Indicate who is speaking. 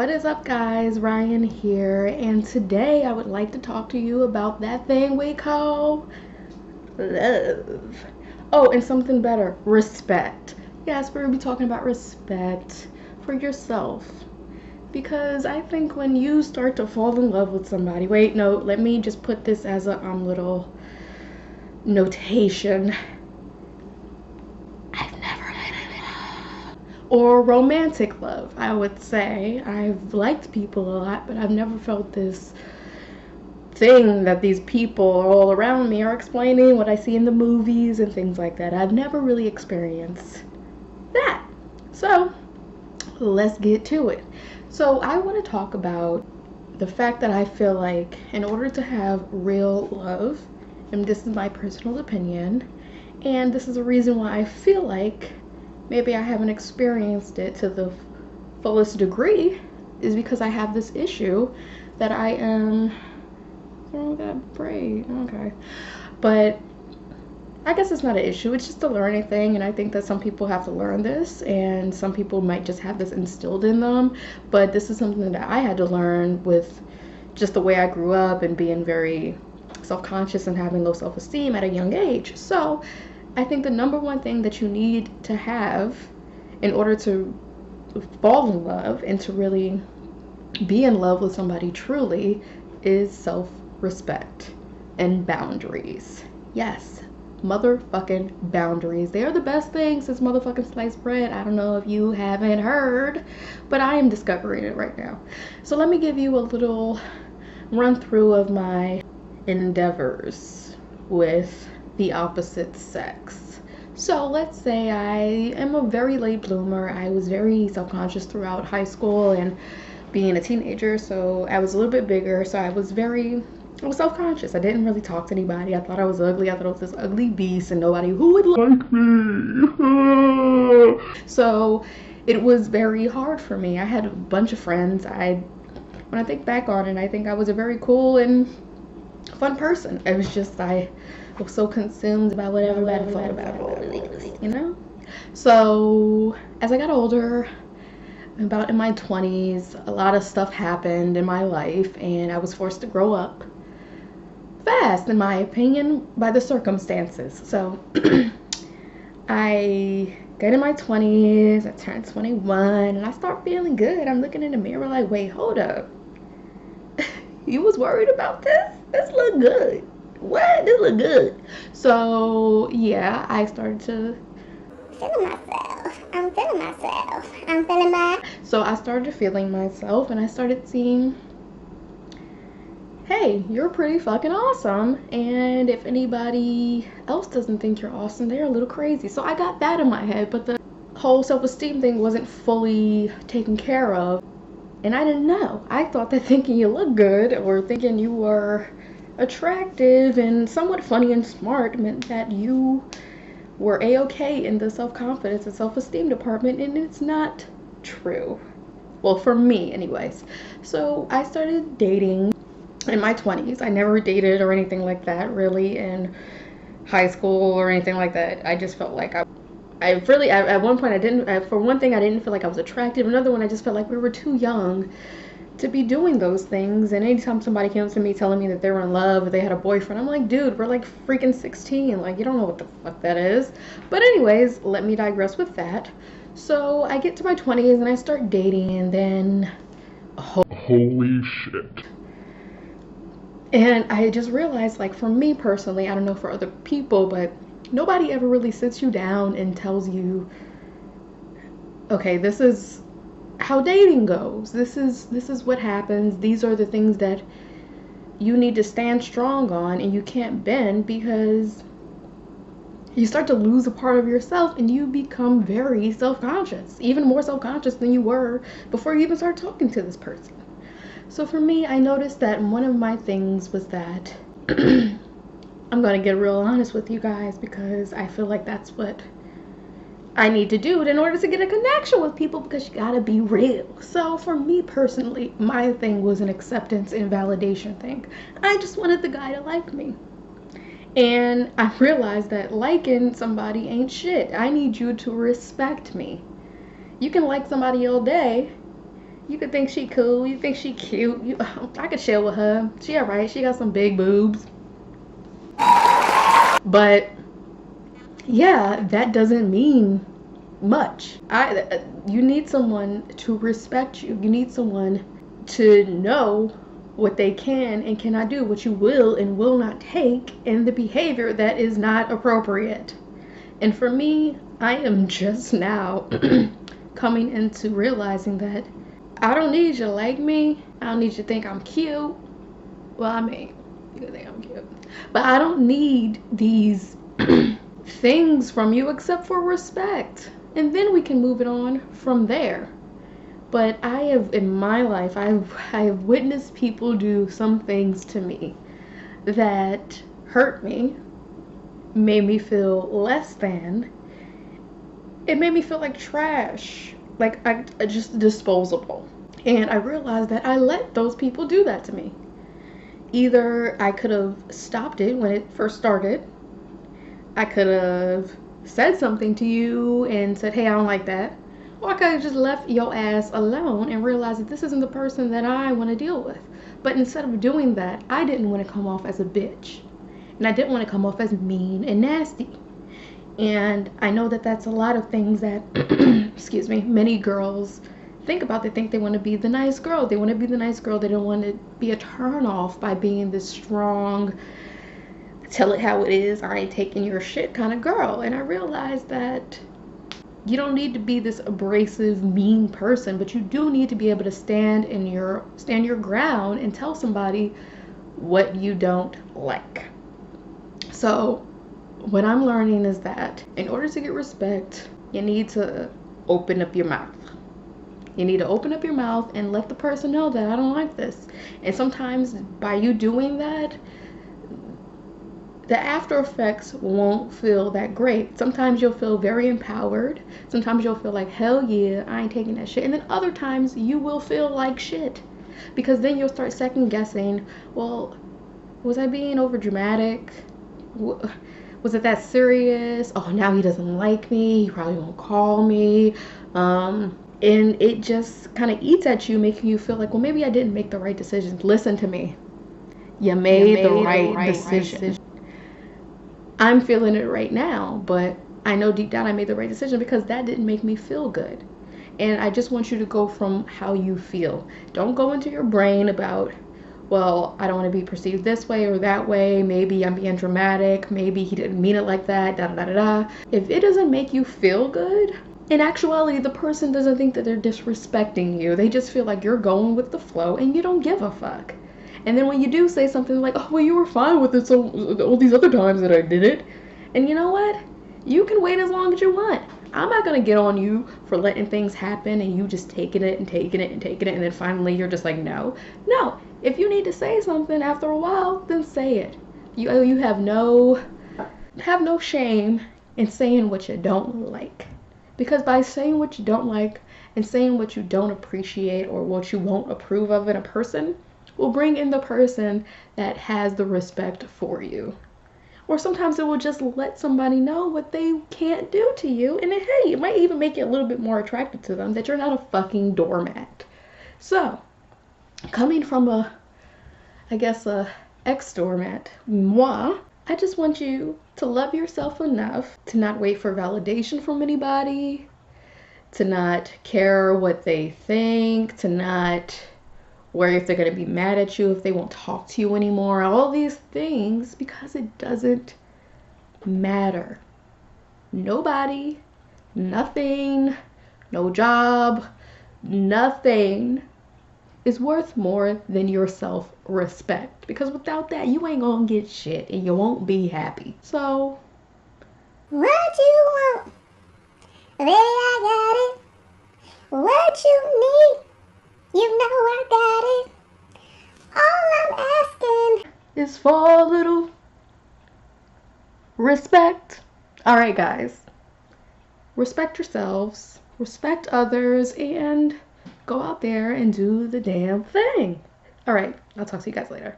Speaker 1: What is up, guys? Ryan here, and today I would like to talk to you about that thing we call love. Oh, and something better, respect. Yes, we're gonna be talking about respect for yourself. Because I think when you start to fall in love with somebody, wait, no, let me just put this as a little notation. Or romantic love, I would say. I've liked people a lot, but I've never felt this thing that these people all around me are explaining, what I see in the movies and things like that. I've never really experienced that. So let's get to it. So I want to talk about the fact that I feel like in order to have real love, and this is my personal opinion, and this is a reason why I feel like maybe I haven't experienced it to the fullest degree, is because I have this issue that I am, oh God, pray, okay. But I guess it's not an issue, it's just a learning thing, and I think that some people have to learn this, and some people might just have this instilled in them, but this is something that I had to learn with just the way I grew up and being very self-conscious and having low self-esteem at a young age. So I think the number one thing that you need to have in order to fall in love and to really be in love with somebody truly is self-respect and boundaries. Yes, motherfucking boundaries. They are the best thing since motherfucking sliced bread. I don't know if you haven't heard, but I am discovering it right now. So let me give you a little run through of my endeavors with the opposite sex. So let's say I am a very late bloomer. I was very self-conscious throughout high school and being a teenager, so I was a little bit bigger, so I was self-conscious. I didn't really talk to anybody. I thought I was ugly. I thought I was this ugly beast and nobody who would like me. So it was very hard for me. I had a bunch of friends. When I think back on it, I think I was a very cool and fun person. It was just I was so consumed by what everybody thought about all of this, you know? So as I got older, about in my 20s, a lot of stuff happened in my life and I was forced to grow up fast, in my opinion, by the circumstances. So I got in my 20s, I turned 21, and I start feeling good. I'm looking in the mirror like, wait, hold up. You was worried about this? This look good. What? This look good. So yeah, I started to feeling myself. I'm feeling myself. I'm feeling my. So I started feeling myself, and I started seeing, hey, you're pretty fucking awesome, and if anybody else doesn't think you're awesome, they're a little crazy. So I got that in my head, but the whole self-esteem thing wasn't fully taken care of, and I didn't know. I thought that thinking you look good or thinking you were attractive and somewhat funny and smart meant that you were a-okay in the self-confidence and self-esteem department, and it's not true. Well, for me anyways. So I started dating in my 20s. I never dated or anything like that really in high school or anything like that. I just felt like I really, at one point for one thing, I didn't feel like I was attractive. Another one, I just felt like we were too young to be doing those things. And anytime somebody came to me telling me that they were in love or they had a boyfriend, I'm like, dude, we're like freaking 16. Like, you don't know what the fuck that is. But anyways, let me digress with that. So I get to my 20s and I start dating, and then holy shit. And I just realized, like, for me personally, I don't know for other people, but nobody ever really sits you down and tells you, okay, this is how dating goes. This is what happens. These are the things that you need to stand strong on, and you can't bend, because you start to lose a part of yourself and you become very self-conscious, even more self-conscious than you were before you even start talking to this person. So for me, I noticed that one of my things was that I'm gonna get real honest with you guys, because I feel like that's what I need to do in order to get a connection with people, because you gotta be real. So for me personally, my thing was an acceptance and validation thing. I just wanted the guy to like me. And I realized that liking somebody ain't shit. I need you to respect me. You can like somebody all day. You could think she cool. You think she cute. I could chill with her. She alright. She got some big boobs. But yeah, that doesn't mean much. You need someone to respect you. You need someone to know what they can and cannot do, what you will and will not take, and the behavior that is not appropriate. And for me, I am just now coming into realizing that I don't need you to like me. I don't need you to think I'm cute. Well, I mean, you can think I'm cute. But I don't need these things from you except for respect. And then we can move it on from there. But I have, in my life, I have witnessed people do some things to me that hurt me, made me feel less than. It made me feel like trash, like I just disposable. And I realized that I let those people do that to me. Either I could have stopped it when it first started. I could have said something to you and said, hey, I don't like that. Or I could have just left your ass alone and realized that this isn't the person that I want to deal with. But instead of doing that, I didn't want to come off as a bitch. And I didn't want to come off as mean and nasty. And I know that that's a lot of things that, excuse me, many girls think about. They think they want to be the nice girl. They want to be the nice girl. They don't want to be a turn off by being this strong, tell it how it is, I ain't taking your shit kind of girl. And I realized that you don't need to be this abrasive, mean person, but you do need to be able to stand your ground and tell somebody what you don't like. So what I'm learning is that in order to get respect, you need to open up your mouth. You need to open up your mouth and let the person know that I don't like this. And sometimes by you doing that, the after effects won't feel that great. Sometimes you'll feel very empowered. Sometimes you'll feel like, hell yeah, I ain't taking that shit. And then other times you will feel like shit. Because then you'll start second guessing, well, was I being over dramatic? Was it that serious? Oh, now he doesn't like me. He probably won't call me. And it just kind of eats at you, making you feel like, well, maybe I didn't make the right decision. Listen to me. You made the right decision. I'm feeling it right now, but I know deep down I made the right decision because that didn't make me feel good. And I just want you to go from how you feel. Don't go into your brain about, well, I don't want to be perceived this way or that way. Maybe I'm being dramatic. Maybe he didn't mean it like that, da da da da. If it doesn't make you feel good, in actuality, the person doesn't think that they're disrespecting you. They just feel like you're going with the flow and you don't give a fuck. And then when you do say something like, oh, well, you were fine with it so all these other times that I did it. And you know what? You can wait as long as you want. I'm not going to get on you for letting things happen and you just taking it and taking it and taking it. And then finally you're just like, no. No. If you need to say something after a while, then say it. You have no shame in saying what you don't like. Because by saying what you don't like and saying what you don't appreciate or what you won't approve of in a person, will bring in the person that has the respect for you. Or sometimes it will just let somebody know what they can't do to you. And then, hey, it might even make you a little bit more attracted to them, that you're not a fucking doormat. So, coming from a ex-doormat, moi, I just want you to love yourself enough to not wait for validation from anybody, to not care what they think, to not worry if they're going to be mad at you, if they won't talk to you anymore, all these things, because it doesn't matter. Nobody, nothing, no job, nothing is worth more than your self-respect. Because without that, you ain't gonna get shit and you won't be happy. So,
Speaker 2: what you want? Baby, I got it. What you need? You know I got it. All I'm asking
Speaker 1: is for a little respect. Alright, guys. Respect yourselves, respect others, and go out there and do the damn thing. Alright, I'll talk to you guys later.